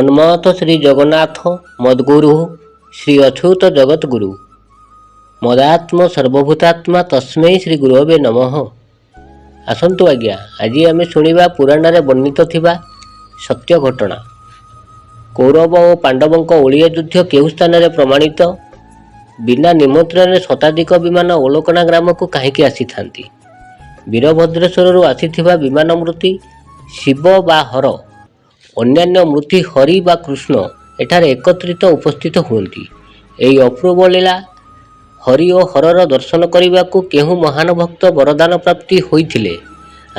ମନ୍ମଥ ଶ୍ରୀ ଜଗନ୍ନାଥ ମଦ୍ଗୁରୁ ଶ୍ରୀ ଅଚ୍ୟୁତ ଜଗତଗୁରୁ ମଦାତ୍ମ ସର୍ବଭୂତାତ୍ମା ତସ୍ମୈ ଶ୍ରୀ ଗୁରବେ ନମଃ। ଆସନ୍ତୁ ଆଜ୍ଞା, ଆଜି ଆମେ ଶୁଣିବା ପୁରାଣରେ ବର୍ଣ୍ଣିତ ଥିବା ସତ୍ୟ ଘଟଣା। କୌରବ ଓ ପାଣ୍ଡବଙ୍କ ଓଳିଆ ଯୁଦ୍ଧ କେଉଁ ସ୍ଥାନରେ ପ୍ରମାଣିତ? ବିନା ନିମନ୍ତ୍ରଣରେ ଶତାଧିକ ବିମାନ ଓଲକଣା ଗ୍ରାମକୁ କାହିଁକି ଆସିଥାନ୍ତି? ବୀରଭଦ୍ରେଶ୍ୱରରୁ ଆସିଥିବା ବିମାନ ମୂର୍ତ୍ତି ଶିବ ବା ହର, ଅନ୍ୟାନ୍ୟ ମୂର୍ତ୍ତି ହରି ବା କୃଷ୍ଣ ଏଠାରେ ଏକତ୍ରିତ ଉପସ୍ଥିତ ହୁଅନ୍ତି। ଏହି ଅପୂର୍ବ ଲୀଳା ହରି ଓ ହରର ଦର୍ଶନ କରିବାକୁ କେଉଁ ମହାନ ଭକ୍ତ ବରଦାନ ପ୍ରାପ୍ତି ହୋଇଥିଲେ?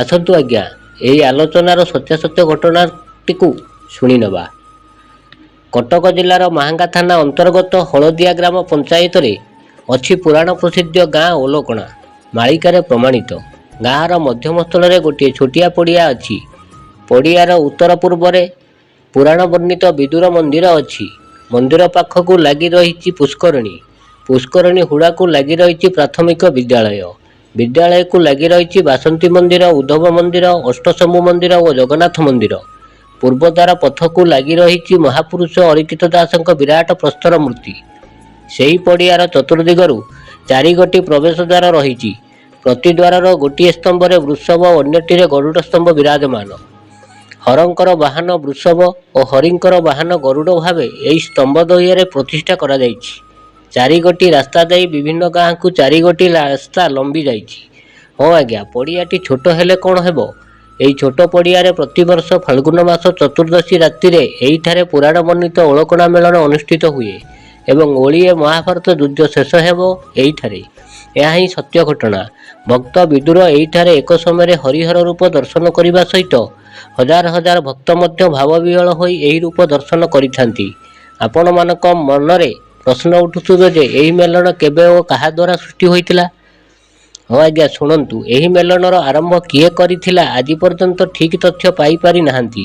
ଆସନ୍ତୁ ଆଜ୍ଞା, ଏହି ଆଲୋଚନାର ସତ୍ୟାସତ୍ୟ ଘଟଣାଟିକୁ ଶୁଣିନେବା। କଟକ ଜିଲ୍ଲାର ମାହାଙ୍ଗା ଥାନା ଅନ୍ତର୍ଗତ ହଳଦିଆ ଗ୍ରାମ ପଞ୍ଚାୟତରେ ଅଛି ପୁରାଣ ପ୍ରସିଦ୍ଧ ଗାଁ ଓଲକଣା। ମାଳିକାରେ ପ୍ରମାଣିତ ଗାଁର ମଧ୍ୟମସ୍ଥଳରେ ଗୋଟିଏ ଛୋଟିଆ ପଡ଼ିଆ ଅଛି। ପଡ଼ିଆର ଉତ୍ତର ପୂର୍ବରେ ପୁରାଣ ବର୍ଣ୍ଣିତ ବିଦୁର ମନ୍ଦିର ଅଛି। ମନ୍ଦିର ପାଖକୁ ଲାଗି ରହିଛି ପୁଷ୍କରିଣୀ। ପୁଷ୍କରିଣୀ ହୁଡ଼ାକୁ ଲାଗି ରହିଛି ପ୍ରାଥମିକ ବିଦ୍ୟାଳୟ। ବିଦ୍ୟାଳୟକୁ ଲାଗି ରହିଛି ବାସନ୍ତୀ ମନ୍ଦିର, ଉଦ୍ଧବ ମନ୍ଦିର, ଅଷ୍ଟଶମ୍ଭୁ ମନ୍ଦିର ଓ ଜଗନ୍ନାଥ ମନ୍ଦିର। ପୂର୍ବଦ୍ୱାର ପଥକୁ ଲାଗି ରହିଛି ମହାପୁରୁଷ ଅଳିକିତ ଦାସଙ୍କ ବିରାଟ ପ୍ରସ୍ତର ମୂର୍ତ୍ତି। ସେହି ପଡ଼ିଆର ଚତୁର୍ଦିଗରୁ ଚାରିଗୋଟି ପ୍ରବେଶ ଦ୍ୱାର ରହିଛି। ପ୍ରତି ଦ୍ୱାରର ଗୋଟିଏ ସ୍ତମ୍ଭରେ ବୃଷଭ, ଅନ୍ୟଟିରେ ଗରୁଡ଼ ସ୍ତମ୍ଭ ବିରାଜମାନ। ହରଙ୍କର ବାହନ ବୃଷଭ ଓ ହରିଙ୍କର ବାହନ ଗରୁଡ଼ ଭାବେ ଏହି ସ୍ତମ୍ଭ ଦ୍ୱୟରେ ପ୍ରତିଷ୍ଠା କରାଯାଇଛି। ଚାରିଗୋଟି ରାସ୍ତା ଦେଇ ବିଭିନ୍ନ ଗାଁକୁ ଚାରିଗୋଟି ରାସ୍ତା ଲମ୍ବି ଯାଇଛି। ହଁ ଆଜ୍ଞା, ପଡ଼ିଆଟି ଛୋଟ ହେଲେ କ'ଣ ହେବ? ଏହି ଛୋଟ ପଡ଼ିଆରେ ପ୍ରତିବର୍ଷ ଫାଲ୍ଗୁନ ମାସ ଚତୁର୍ଦ୍ଦଶୀ ରାତିରେ ଏହିଠାରେ ପୁରାଣ ବର୍ଣ୍ଣିତ ଓଳକଣା ମେଳନ ଅନୁଷ୍ଠିତ ହୁଏ ଏବଂ ଓଳିଏ ମହାଭାରତ ଯୁଦ୍ଧ ଶେଷ ହେବ ଏହିଠାରେ। ଏହା ହିଁ ସତ୍ୟ ଘଟଣା। ଭକ୍ତ ବିଦୁର ଏହିଠାରେ ଏକ ସମୟରେ ହରିହର ରୂପ ଦର୍ଶନ କରିବା ସହିତ ହଜାର ହଜାର ଭକ୍ତ ମଧ୍ୟ ଭାବବିହ୍ୱଳ ହୋଇ ଏହି ରୂପ ଦର୍ଶନ କରିଥାନ୍ତି। ଆପଣମାନଙ୍କ ମନରେ ପ୍ରଶ୍ନ ଉଠୁଥିବ ଯେ ଏହି ମେଲଣ କେବେ ଓ କାହା ଦ୍ୱାରା ସୃଷ୍ଟି ହୋଇଥିଲା? ହଁ ଆଜ୍ଞା, ଶୁଣନ୍ତୁ। ଏହି ମେଲଣର ଆରମ୍ଭ କିଏ କରିଥିଲା ଆଜି ପର୍ଯ୍ୟନ୍ତ ଠିକ୍ ତଥ୍ୟ ପାଇପାରି ନାହାନ୍ତି।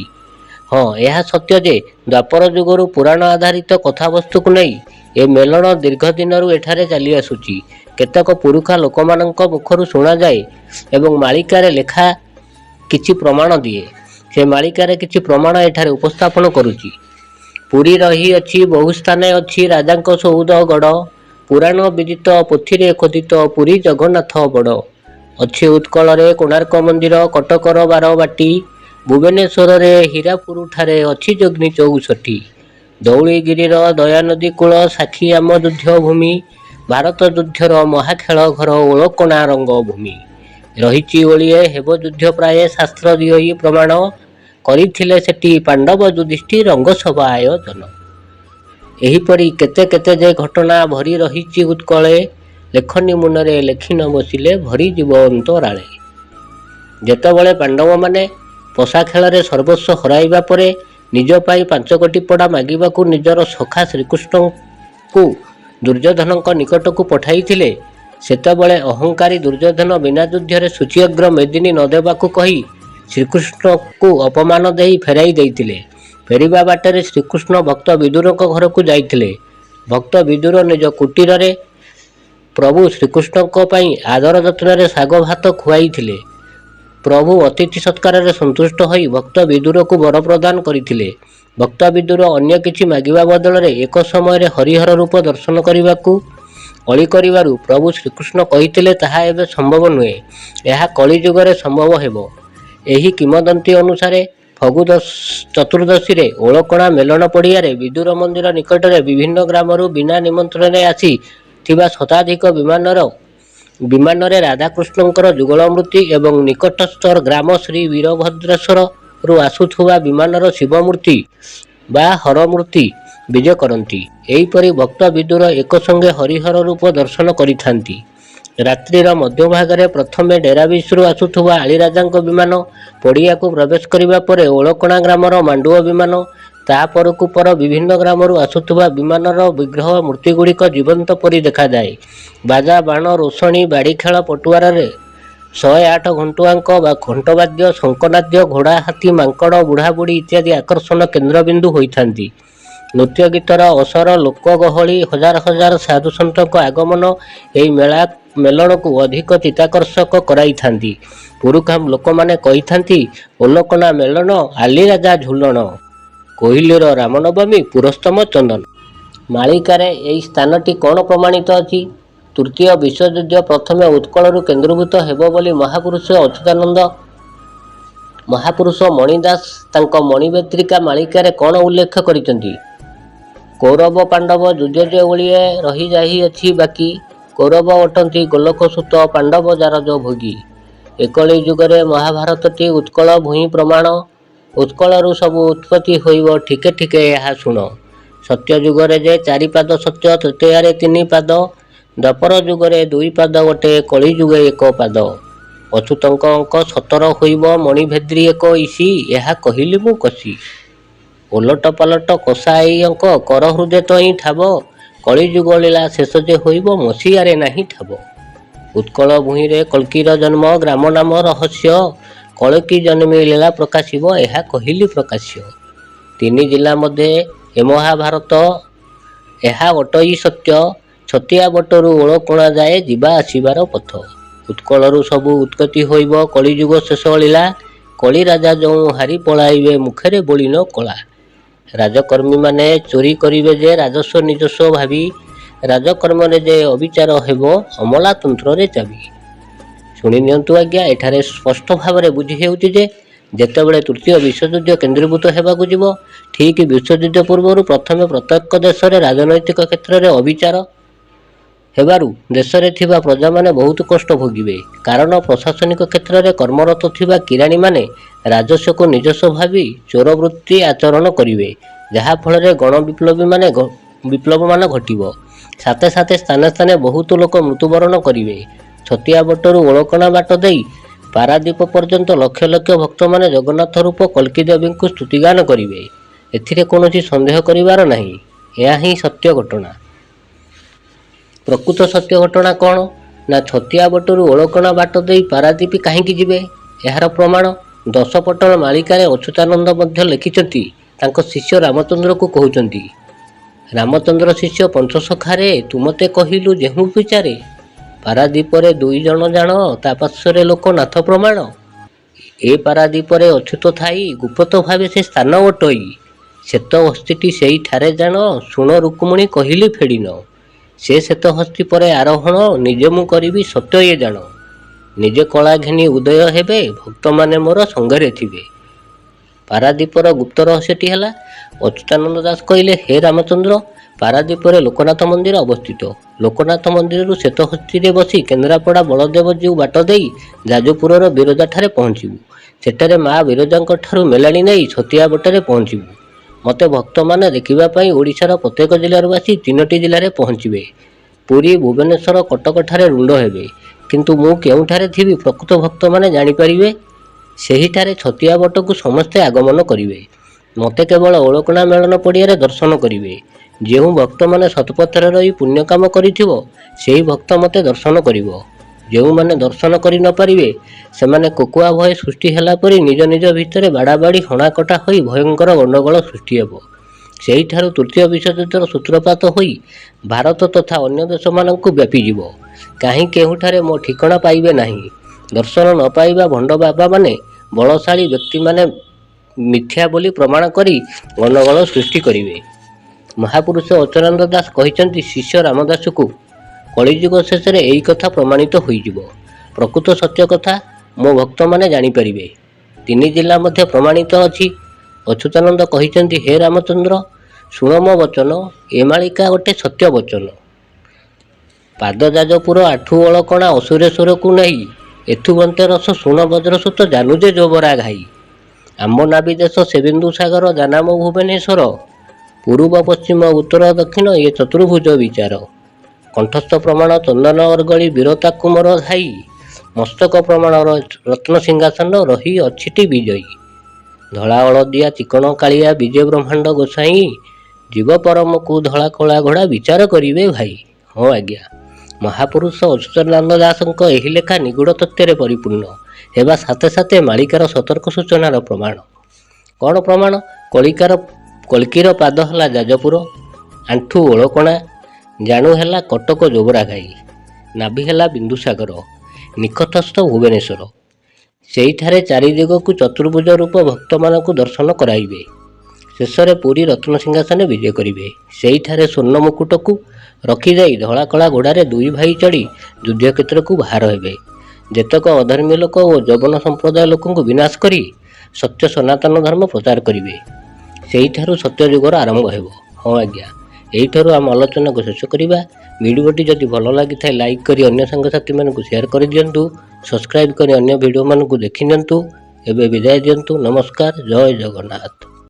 ହଁ, ଏହା ସତ୍ୟ ଯେ ଦ୍ୱାପର ଯୁଗରୁ ପୁରାଣ ଆଧାରିତ କଥାବସ୍ତୁକୁ ନେଇ ଏ ମେଲଣ ଦୀର୍ଘ ଦିନରୁ ଏଠାରେ ଚାଲି ଆସୁଛି। କେତେକ ପୁରୁଖା ଲୋକମାନଙ୍କ ମୁଖରୁ ଶୁଣାଯାଏ ଏବଂ ମାଳିକାରେ ଲେଖା କିଛି ପ୍ରମାଣ ଦିଏ। ସେ ମାଳିକାରେ କିଛି ପ୍ରମାଣ ଏଠାରେ ଉପସ୍ଥାପନ କରୁଛି। ପୁରୀ ରହିଅଛି ବହୁ ସ୍ଥାନେ ଅଛି ରାଜାଙ୍କ ସୌଧ ଗଡ଼, ପୁରାଣ ବିଦିତ ପୋଥିରେ ଖୋଦିତ ପୁରୀ ଜଗନ୍ନାଥ ବଡ଼। ଅଛି ଉତ୍କଳରେ କୋଣାର୍କ ମନ୍ଦିର, କଟକର ବାରବାଟୀ, ଭୁବନେଶ୍ୱରରେ ହୀରାପୁରଠାରେ ଅଛି ଯୋଗିନୀ ଚଉଷଠି। ଧଉଳିଗିରିର ଦୟାନଦୀ କୂଳ ସାକ୍ଷୀ ଆମ ଯୁଦ୍ଧ ଭୂମି, ଭାରତ ଯୁଦ୍ଧର ମହାଖେଳ ଘର ଓଳକଣା ରଙ୍ଗଭୂମି। ରହିଛି ଓଳିଏ ହେବ ଯୁଦ୍ଧ ପ୍ରାୟ ଶାସ୍ତ୍ର ଦିଅଇ ପ୍ରମାଣ, କରିଥିଲେ ସେଠି ପାଣ୍ଡବ ଯୁଧିଷ୍ଠି ରଙ୍ଗସଭା ଆୟୋଜନ। ଏହିପରି କେତେ କେତେ ଯେ ଘଟଣା ଭରି ରହିଛି ଉତ୍କଳେ, ଲେଖନୀ ମୁନରେ ଲେଖି ନ ବସିଲେ ଭରିଯିବ ଅନ୍ତରାଳେ। ଯେତେବେଳେ ପାଣ୍ଡବମାନେ ପଶା ଖେଳରେ ସର୍ବସ୍ୱ ହରାଇବା ପରେ ନିଜ ପାଇଁ 5 କୋଟି ପଡ଼ା ମାଗିବାକୁ ନିଜର ସଖା ଶ୍ରୀକୃଷ୍ଣଙ୍କୁ ଦୁର୍ଯ୍ୟୋଧନଙ୍କ ନିକଟକୁ ପଠାଇଥିଲେ, ସେତେବେଳେ ଅହଙ୍କାରୀ ଦୁର୍ଯ୍ୟୋଧନ ବିନା ଯୁଦ୍ଧରେ ସୂଚ୍ୟଗ୍ର ମେଦିନୀ ନ ଦେବାକୁ କହି ଶ୍ରୀକୃଷ୍ଣଙ୍କୁ ଅପମାନ ଦେଇ ଫେରାଇ ଦେଇଥିଲେ। ଫେରିବା ବାଟରେ ଶ୍ରୀକୃଷ୍ଣ ଭକ୍ତ ବିଦୁରଙ୍କ ଘରକୁ ଯାଇଥିଲେ। ଭକ୍ତ ବିଦୁର ନିଜ କୁଟୀରରେ ପ୍ରଭୁ ଶ୍ରୀକୃଷ୍ଣଙ୍କ ପାଇଁ ଆଦର ଯତ୍ନରେ ଶାଗ ଭାତ ଖୁଆଇଥିଲେ। ପ୍ରଭୁ ଅତିଥି ସତ୍କାରରେ ସନ୍ତୁଷ୍ଟ ହୋଇ ଭକ୍ତ ବିଦୁରକୁ ବର ପ୍ରଦାନ କରିଥିଲେ। ଭକ୍ତ ବିଦୁର ଅନ୍ୟ କିଛି ମାଗିବା ବଦଳରେ ଏକ ସମୟରେ ହରିହର ରୂପ ଦର୍ଶନ କରିବାକୁ ଅଳି କରିବାରୁ ପ୍ରଭୁ ଶ୍ରୀକୃଷ୍ଣ କହିଥିଲେ ତାହା ଏବେ ସମ୍ଭବ ନୁହେଁ, ଏହା କଳିଯୁଗରେ ସମ୍ଭବ ହେବ। ଏହି କିମ୍ବଦନ୍ତୀ ଅନୁସାରେ ଫଗୁ ଚତୁର୍ଦ୍ଦଶୀରେ ଓଳକଣା ମେଲଣ ପଡ଼ିଆରେ ବିଦୁର ମନ୍ଦିର ନିକଟରେ ବିଭିନ୍ନ ଗ୍ରାମରୁ ବିନା ନିମନ୍ତ୍ରଣରେ ଆସି ଥିବା ଶତାଧିକ ବିମାନରେ ରାଧାକୃଷ୍ଣଙ୍କର ଯୁଗଳ ମୂର୍ତ୍ତି ଏବଂ ନିକଟସ୍ଥ ଗ୍ରାମ ଶ୍ରୀ ବୀରଭଦ୍ରେଶ୍ୱରରୁ ଆସୁଥିବା ବିମାନର ଶିବ ମୂର୍ତ୍ତି ବା ହର ମୂର୍ତ୍ତି ବିଜେ କରନ୍ତି। ଏହିପରି ଭକ୍ତ ବିଦୁର ଏକସଙ୍ଗେ ହରିହର ରୂପ ଦର୍ଶନ କରିଥାନ୍ତି। ରାତ୍ରିର ମଧ୍ୟଭାଗରେ ପ୍ରଥମେ ଡେରାବିଶରୁ ଆସୁଥିବା ଆଳିରାଜାଙ୍କ ବିମାନ ପଡ଼ିଆକୁ ପ୍ରବେଶ କରିବା ପରେ ଓଳକଣା ଗ୍ରାମର ମାଣ୍ଡୁଅ ବିମାନ, ତା ପରକୁ ପର ବିଭିନ୍ନ ଗ୍ରାମରୁ ଆସୁଥିବା ବିମାନର ବିଗ୍ରହ ମୂର୍ତ୍ତିଗୁଡ଼ିକ ଜୀବନ୍ତ ପରି ଦେଖାଯାଏ। ବାଜା, ବାଣ, ରୋଷଣୀ, ବାଡ଼ିଖେଳ ପଟୁଆରରେ 108 ଘଣ୍ଟୁଆଙ୍କ ବା ଘଣ୍ଟବାଦ୍ୟ, ଶଙ୍ଖନାଦ୍ୟ, ଘୋଡ଼ା, ହାତୀ, ମାଙ୍କଡ଼, ବୁଢ଼ାବୁଢ଼ୀ ଇତ୍ୟାଦି ଆକର୍ଷଣ କେନ୍ଦ୍ରବିନ୍ଦୁ ହୋଇଥାନ୍ତି। ନୃତ୍ୟ ଗୀତର ଅସର, ଲୋକ ଗହଳି, ହଜାର ହଜାର ସାଧୁସନ୍ଥଙ୍କ ଆଗମନ ଏହି ମେଲଣକୁ ଅଧିକ ଚିତ୍ତାକର୍ଷକ କରାଇଥାନ୍ତି। ପୁରୁଖା ଲୋକମାନେ କହିଥାନ୍ତି, ଓଲକଣା ମେଲଣ ଆଲିରାଜା ଝୁଲଣ। କୋଇଲିର ରାମନବମୀ ପୁରସ୍ତମ ଚନ୍ଦନ। ମାଳିକାରେ ଏହି ସ୍ଥାନଟି କ'ଣ ପ୍ରମାଣିତ ଅଛି? ତୃତୀୟ ବିଶ୍ୱଯୁଦ୍ଧ ପ୍ରଥମେ ଉତ୍କଳରୁ କେନ୍ଦ୍ରୀଭୂତ ହେବ ବୋଲି ମହାପୁରୁଷ ଅଚ୍ୟୁତାନନ୍ଦ ମହାପୁରୁଷ ମଣିଦାସ ତାଙ୍କ ମଣିବେତ୍ରିକା ମାଳିକାରେ କ'ଣ ଉଲ୍ଲେଖ କରିଛନ୍ତି? କୌରବ ପାଣ୍ଡବ ଯୁଦ୍ଧ ଯେ ଓଳିଏ ରହିଯାଇଅଛି ବାକି, କୌରବ ଅଟନ୍ତି ଗୋଲକସୂତ ପାଣ୍ଡବ ଜାରଜ ଭୋଗୀ। ଏକଳି ଯୁଗରେ ମହାଭାରତଟି ଉତ୍କଳ ଭୂଇଁ ପ୍ରମାଣ। ଉତ୍କଳରୁ ସବୁ ଉତ୍ପତ୍ତି ହୋଇବ ଠିକେ ଠିକେ ଏହା ଶୁଣ। ସତ୍ୟ ଯୁଗରେ ଯେ 4 ପାଦ ସତ୍ୟ, ତୃତୀୟାରେ 3 ପାଦ, ଦ୍ୱାପର ଯୁଗରେ 2 ପାଦ ଗୋଟେ, କଳି ଯୁଗେ 1 ପାଦ। ଅଚ୍ୟୁତଙ୍କ ଅଙ୍କ 17 ହୋଇବ ମଣିଭେଦ୍ରି 21, ଏହା କହିଲି ମୁଁ କଷି। ଓଲଟ ପାଲଟ କଷା ଏଇ ଅଙ୍କ, କର ହୃଦେ ତଇଁ ଠାବ। କଳିଯୁଗ ଲୀଳା ଶେଷ ଯେ ହୋଇବ, ମସିହାରେ ନାହିଁ ଠାବ। ଉତ୍କଳ ଭୂଇଁରେ କଳ୍କିର ଜନ୍ମ, ଗ୍ରାମ ନାମ ରହସ୍ୟ। କଳ୍କି ଜନ୍ମୀ ଲୀଳା ପ୍ରକାଶିବ, ଏହା କହିଲି ପ୍ରକାଶ୍ୟ। 3 ଜିଲ୍ଲା ମଧ୍ୟରେ ଏ ମହାଭାରତ, ଏହା ଅଟଇ ସତ୍ୟ। ଛତିଆ ବଟରୁ ଓଳକୋଣା ଯାଏ ଯିବା ଆସିବାର ପଥ। ଉତ୍କଳରୁ ସବୁ ଉତ୍ପତ୍ତି ହୋଇବ କଳିଯୁଗ ଶେଷ ଲୀଳା। କଳି ରାଜା ଯେଉଁ ହାରି ପଳାଇବେ, ମୁଖରେ ବୋଳିନ କଳା। ରାଜକର୍ମୀମାନେ ଚୋରି କରିବେ ଯେ ରାଜସ୍ୱ ନିଜସ୍ୱ ଭାବି। ରାଜକର୍ମରେ ଯେ ଅବିଚାର ହେବ, ଅମଲାତନ୍ତ୍ରରେ ଚାବି। ଶୁଣି ନିଅନ୍ତୁ ଆଜ୍ଞା, ଏଠାରେ ସ୍ପଷ୍ଟ ଭାବରେ ବୁଝି ହେଉଛି ଯେ ଯେତେବେଳେ ତୃତୀୟ ବିଶ୍ୱଯୁଦ୍ଧ କେନ୍ଦ୍ରୀଭୂତ ହେବାକୁ ଯିବ, ଠିକ୍ ବିଶ୍ୱଯୁଦ୍ଧ ପୂର୍ବରୁ ପ୍ରଥମେ ପ୍ରତ୍ୟେକ ଦେଶରେ ରାଜନୈତିକ କ୍ଷେତ୍ରରେ ଅବିଚାର ହେବାରୁ ଦେଶରେ ଥିବା ପ୍ରଜାମାନେ ବହୁତ କଷ୍ଟ ଭୋଗିବେ। କାରଣ ପ୍ରଶାସନିକ କ୍ଷେତ୍ରରେ କର୍ମରତ ଥିବା କିରାଣୀମାନେ ରାଜସ୍ୱକୁ ନିଜସ୍ୱ ଭାବି ଚୋରବୃତ୍ତି ଆଚରଣ କରିବେ, ଯାହାଫଳରେ ବିପ୍ଳବମାନ ଘଟିବ। ସାଥେ ସାଥେ ସ୍ଥାନେ ସ୍ଥାନେ ବହୁତ ଲୋକ ମୃତ୍ୟୁବରଣ କରିବେ। ଛତିଆ ବଟରୁ ଓଳକଣା ବାଟ ଦେଇ ପାରାଦୀପ ପର୍ଯ୍ୟନ୍ତ ଲକ୍ଷ ଲକ୍ଷ ଭକ୍ତମାନେ ଜଗନ୍ନାଥ ରୂପ କଳ୍କି ଦେବୀଙ୍କୁ ସ୍ତୁତିଗାନ କରିବେ। ଏଥିରେ କୌଣସି ସନ୍ଦେହ କରିବାର ନାହିଁ। ଏହା ହିଁ ସତ୍ୟ ଘଟଣା। ପ୍ରକୃତ ସତ୍ୟ ଘଟଣା କ'ଣ? ନା, ଛତିଆ ବଟରୁ ଓଳକଣା ବାଟ ଦେଇ ପାରାଦୀପ କାହିଁକି ଯିବେ? ଏହାର ପ୍ରମାଣ 10 ପଟଳ ମାଳିକାରେ ଅଚ୍ୟୁତାନନ୍ଦ ମଧ୍ୟ ଲେଖିଛନ୍ତି। ତାଙ୍କ ଶିଷ୍ୟ ରାମଚନ୍ଦ୍ରକୁ କହୁଛନ୍ତି, ରାମଚନ୍ଦ୍ର ଶିଷ୍ୟ ପଞ୍ଚସଖାରେ ତୁ ମତେ କହିଲୁ ଯେଉଁ ବିଚାରେ। ପାରାଦୀପରେ 2 ଜଣ ଜାଣ, ତା ପାର୍ଶ୍ୱରେ ଲୋକ ନାଥ ପ୍ରମାଣ। ଏ ପାରାଦୀପରେ ଅଚ୍ୟୁତ ଥାଇ, ଗୁପ୍ତ ଭାବେ ସେ ସ୍ଥାନ ଅଟଇ। ଶ୍ଵେତ ହସ୍ତୀଟି ସେଇଠାରେ ଜାଣ, ଶୁଣ ରୁକ୍ମଣୀ କହିଲି ଫେଡ଼ିନ। ସେ ଶ୍ଵେତ ହସ୍ତୀ ପରେ ଆରୋହଣ, ନିଜେ ମୁଁ କରିବି ସତ୍ୟ ଏ ଜାଣ। ନିଜେ କଳା ଘେନି ଉଦୟ ହେବେ, ଭକ୍ତମାନେ ମୋର ସଙ୍ଗରେ ଥିବେ। ପାରାଦୀପର ଗୁପ୍ତ ରହସ୍ୟଟି ହେଲା, ଅଚ୍ୟୁତାନନ୍ଦ ଦାସ କହିଲେ, ହେ ରାମଚନ୍ଦ୍ର, ପାରାଦୀପରେ ଲୋକନାଥ ମନ୍ଦିର ଅବସ୍ଥିତ। ଲୋକନାଥ ମନ୍ଦିରରୁ ଶ୍ଵେତହସ୍ତୀରେ ବସି କେନ୍ଦ୍ରାପଡ଼ା ବଳଦେବ ଜୀଉ ବାଟ ଦେଇ ଯାଜପୁରର ବିରଜାଠାରେ ପହଞ୍ଚିବୁ। ସେଠାରେ ମା ବିରଜାଙ୍କ ଠାରୁ ମେଲାଣି ନେଇ ଛତିଆ ବଟରେ ପହଞ୍ଚିବୁ। ମତେ ଭକ୍ତମାନେ ଦେଖିବା ପାଇଁ ଓଡ଼ିଶାର ପ୍ରତ୍ୟେକ ଜିଲ୍ଲାରୁ ଆସି 3ଟି ଜିଲ୍ଲାରେ ପହଞ୍ଚିବେ। ପୁରୀ, ଭୁବନେଶ୍ୱର, କଟକଠାରେ ରୁଣ୍ଡ ହେବେ। କିନ୍ତୁ ମୁଁ କେଉଁଠାରେ ଥିବି ପ୍ରକୃତ ଭକ୍ତମାନେ ଜାଣିପାରିବେ। ସେହିଠାରେ ଛତିଆ ବଟକୁ ସମସ୍ତେ ଆଗମନ କରିବେ। ମତେ କେବଳ ଓଳକଣା ମେଳନ ପଡ଼ିଆରେ ଦର୍ଶନ କରିବେ। ଯେଉଁ ଭକ୍ତମାନେ ସତ୍ପଥରେ ରହି ପୁଣ୍ୟ କାମ କରିଥିବ, ସେହି ଭକ୍ତ ମତେ ଦର୍ଶନ କରିବ। ଯେଉଁମାନେ ଦର୍ଶନ କରି ନ ପାରିବେ, ସେମାନେ କୋକୁଆ ଭୟ ସୃଷ୍ଟି ହେଲା ପରି ନିଜ ନିଜ ଭିତରେ ବାଡ଼ାବାଡ଼ି ହଣାକଟା ହୋଇ ଭୟଙ୍କର ଗଣ୍ଡଗୋଳ ସୃଷ୍ଟି ହେବ। ସେହିଠାରୁ ତୃତୀୟ ବିଶ୍ୱଯୁଦ୍ଧର ସୂତ୍ରପାତ ହୋଇ ଭାରତ ତଥା ଅନ୍ୟ ଦେଶମାନଙ୍କୁ ବ୍ୟାପିଯିବ। କାହିଁ କେଉଁଠାରେ ମୋ ଠିକଣା ପାଇବେ ନାହିଁ। ଦର୍ଶନ ନ ପାଇବା ଭଣ୍ଡ ବାବାମାନେ, ବଳଶାଳୀ ବ୍ୟକ୍ତିମାନେ ମିଥ୍ୟା ବୋଲି ପ୍ରମାଣ କରି ଗଣ୍ଡଗୋଳ ସୃଷ୍ଟି କରିବେ। ମହାପୁରୁଷ ଅଚ୍ୟୁତାନନ୍ଦ ଦାସ କହିଛନ୍ତି ଶିଷ୍ୟ ରାମଦାସକୁ, କଳିଯୁଗ ଶେଷରେ ଏହି କଥା ପ୍ରମାଣିତ ହୋଇଯିବ। ପ୍ରକୃତ ସତ୍ୟ କଥା ମୋ ଭକ୍ତମାନେ ଜାଣିପାରିବେ। 3 ଜିଲ୍ଲା ମଧ୍ୟ ପ୍ରମାଣିତ ଅଛି। ଅଚ୍ୟୁତାନନ୍ଦ କହିଛନ୍ତି, ହେ ରାମଚନ୍ଦ୍ର, ଶୁଣ ମୋ ବଚନ, ଏ ମାଳିକା ଗୋଟେ ସତ୍ୟ ବଚନ। ପାଦ ଯାଜପୁର ଆଠୁ ଓଳକଣା ଅସୁରେଶ୍ୱରକୁ ନେଇ, ଏଥୁ ବନ୍ତେ ରସ ଶୁଣ ବଜ୍ରସୁତ ଜାନୁଜେ ଜୋବରା ଘାଇ। ଆମ୍ବ ନାଭି ଦେଶ ସେ ବିନ୍ଦୁ ସାଗର, ଜାନାମ ଭୁବନେଶ୍ୱର। ପୂର୍ବ ପଶ୍ଚିମ ଉତ୍ତର ଦକ୍ଷିଣ ଏ ଚତୁର୍ଭୁଜ ବିଚାର। କଣ୍ଠସ୍ଥ ପ୍ରମାଣ ଚନ୍ଦନ ଅର୍ଗଳି ବୀରତା କୁମର ଧାଇ। ମସ୍ତକ ପ୍ରମାଣ ରତ୍ନ ସିଂହାସନ ରହି ଅଛିଟି ବିଜୟୀ। ଧଳା ହଳଦିଆ ଚିକଣ କାଳିଆ ବିଜେ ବ୍ରହ୍ମାଣ୍ଡ ଗୋସାଇଁ। ଜୀବ ପରମକୁ ଧଳା କଳା ଘୋଡ଼ା ବିଚାର କରିବେ ଭାଇ। ହଁ ଆଜ୍ଞା, ମହାପୁରୁଷ ଅଚ୍ୟୁତାନନ୍ଦ ଦାସଙ୍କ ଏହି ଲେଖା ନିଗୁଡ଼ ତତ୍ତ୍ୱରେ ପରିପୂର୍ଣ୍ଣ ହେବା ସାଥେ ସାଥେ ମାଳିକାର ସତର୍କ ସୂଚନାର ପ୍ରମାଣ। କ'ଣ ପ୍ରମାଣ? କଳ୍କିର ପାଦ ହେଲା ଯାଜପୁର, ଆଣ୍ଠୁ ଓଳକଣା, ଜାଣୁ ହେଲା କଟକ ଜୋବରା ଘାଇ, ନାଭି ହେଲା ବିନ୍ଦୁସାଗର, ନିକଟସ୍ଥ ଶେଷରେ ପୁରୀ ରତ୍ନସିଂହାସନରେ ବିଜେ କରିବେ। ସେଇଠାରେ ସ୍ୱର୍ଣ୍ଣ ମୁକୁଟକୁ ରଖିଯାଇ ଧଳା କଳା ଘୋଡ଼ାରେ ଦୁଇ ଭାଇ ଚଢ଼ି ଯୁଦ୍ଧକ୍ଷେତ୍ରକୁ ବାହାର ହେବେ। ଯେତେକ ଅଧର୍ମୀ ଲୋକ ଓ ଯବନ ସମ୍ପ୍ରଦାୟ ଲୋକଙ୍କୁ ବିନାଶ କରି ସତ୍ୟ ସନାତନ ଧର୍ମ ପ୍ରଚାର କରିବେ। ସେଇଠାରୁ ସତ୍ୟଯୁଗର ଆରମ୍ଭ ହେବ। ହଁ ଆଜ୍ଞା, ଏଇଠାରୁ ଆମ ଆଲୋଚନାକୁ ଶେଷ କରିବା। ଭିଡ଼ିଓଟି ଯଦି ଭଲ ଲାଗିଥାଏ ଲାଇକ୍ କରି ଅନ୍ୟ ସାଙ୍ଗସାଥିମାନଙ୍କୁ ସେୟାର କରିଦିଅନ୍ତୁ। ସବସ୍କ୍ରାଇବ୍ କରି ଅନ୍ୟ ଭିଡ଼ିଓମାନଙ୍କୁ ଦେଖିନିଅନ୍ତୁ। ଏବେ ବିଦାୟ ଦିଅନ୍ତୁ। ନମସ୍କାର, ଜୟ ଜଗନ୍ନାଥ।